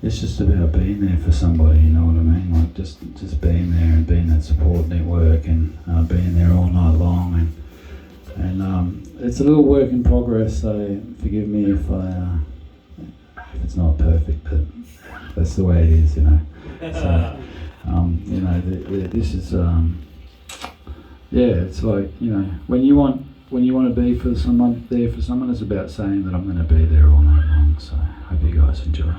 it's just about being there for somebody, you know what I mean? Like just being there and being that support network and being there all night long, and it's a little work in progress, so forgive me if it's not perfect, but that's the way it is, you know. So, you know, this is it's like, you know, when you want to be for someone, there for someone, it's about saying that I'm going to be there all night long. So hope you guys enjoy.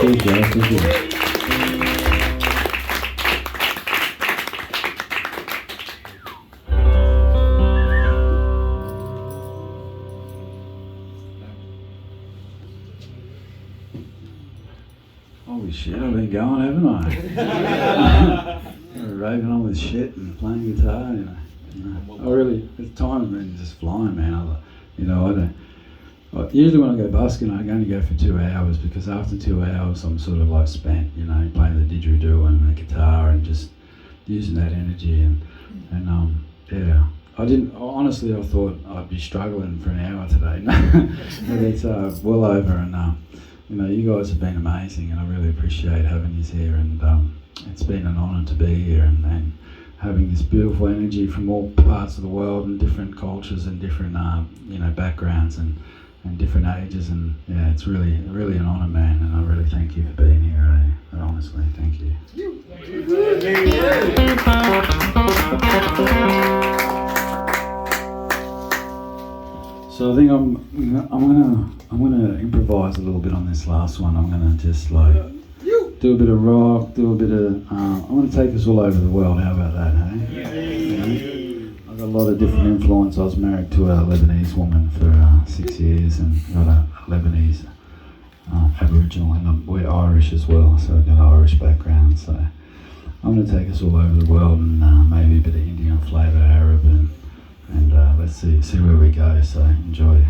Thank you. Thank you. Holy shit, I've been going, haven't I? Raving on with shit and playing guitar, I really, the time's been just flying, man. Usually when I go busking, I only go for 2 hours because after 2 hours, I'm sort of like spent, playing the didgeridoo and the guitar and just using that energy and yeah. Honestly, I thought I'd be struggling for an hour today. But it's well over, and you guys have been amazing, and I really appreciate having you here, and it's been an honour to be here and having this beautiful energy from all parts of the world and different cultures and different backgrounds and different ages, and yeah, it's really an honour, man, and I really thank you for being here. Honestly, thank you. So I think I'm gonna improvise a little bit on this last one. I'm gonna just do a bit of rock, do a bit of. I'm gonna take us all over the world. How about that, hey? I've got a lot of different influence. I was married to a Lebanese woman for 6 years, and got a Lebanese Aboriginal, and we're Irish as well, so I've got an Irish background. So I'm gonna take us all over the world, and maybe a bit of Indian flavour, Arab, and let's see where we go. So enjoy.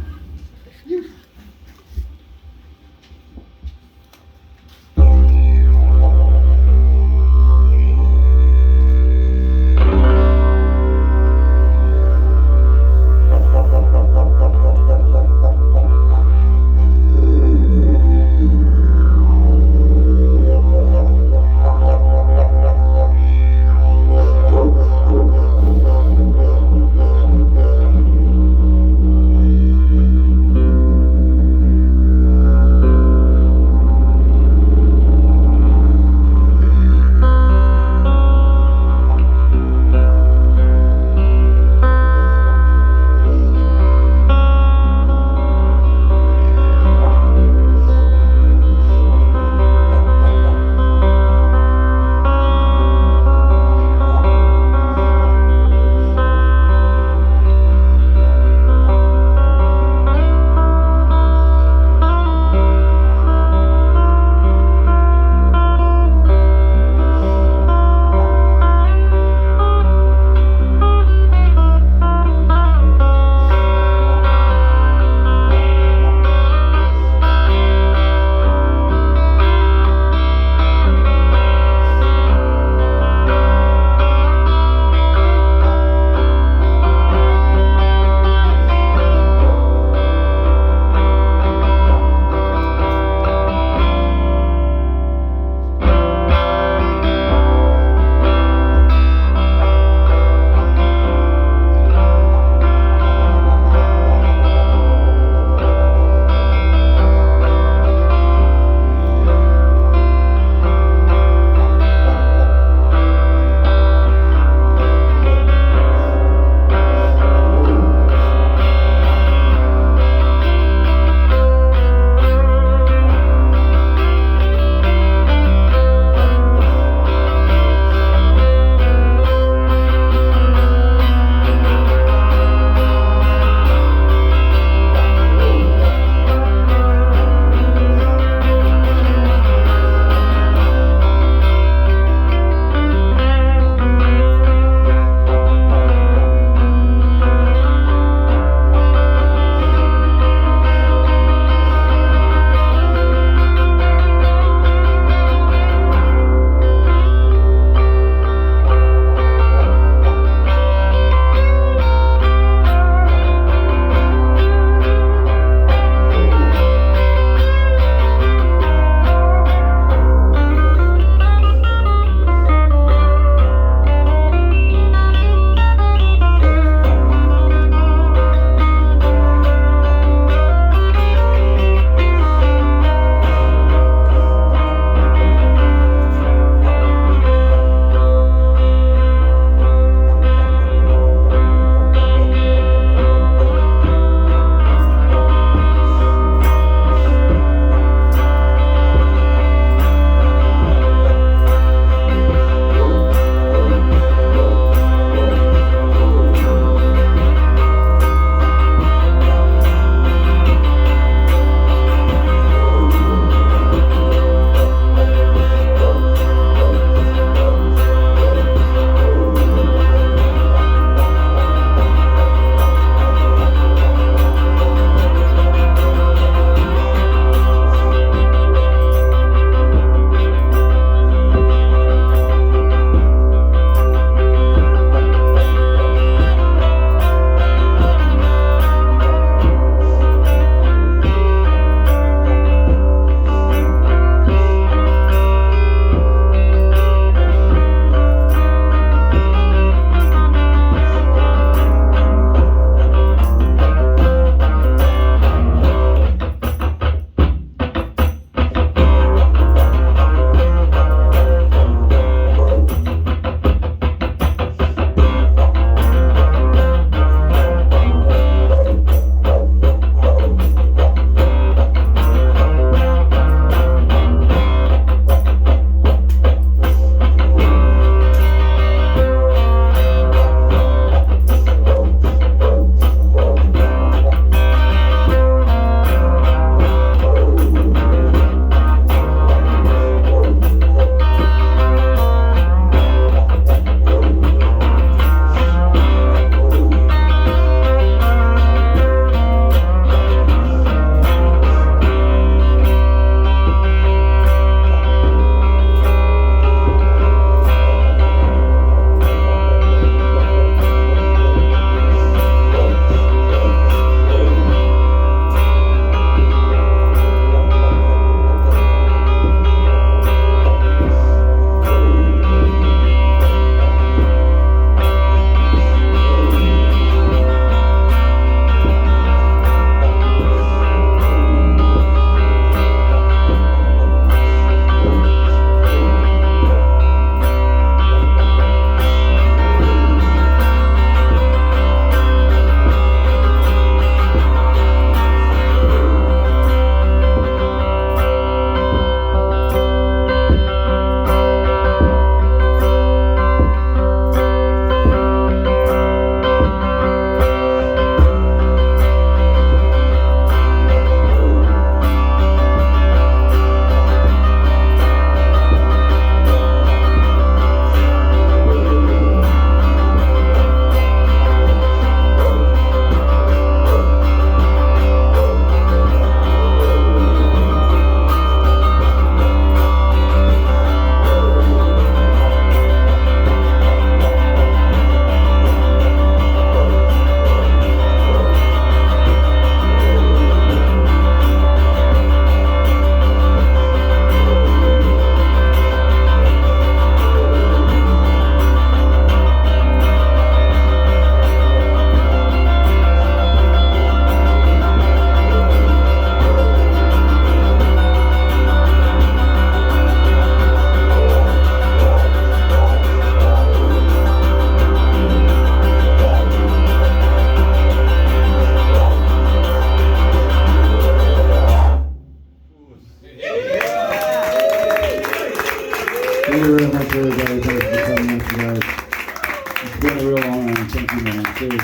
been a real honour and thank you, man. Cheers.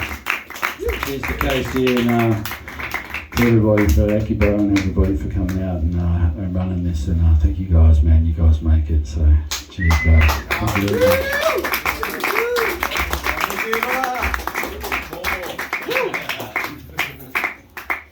Cheers to Casey and to everybody for Akibaro and everybody for coming out and running this. And thank you guys, man. You guys make it. So cheers, guys. Thank you very much.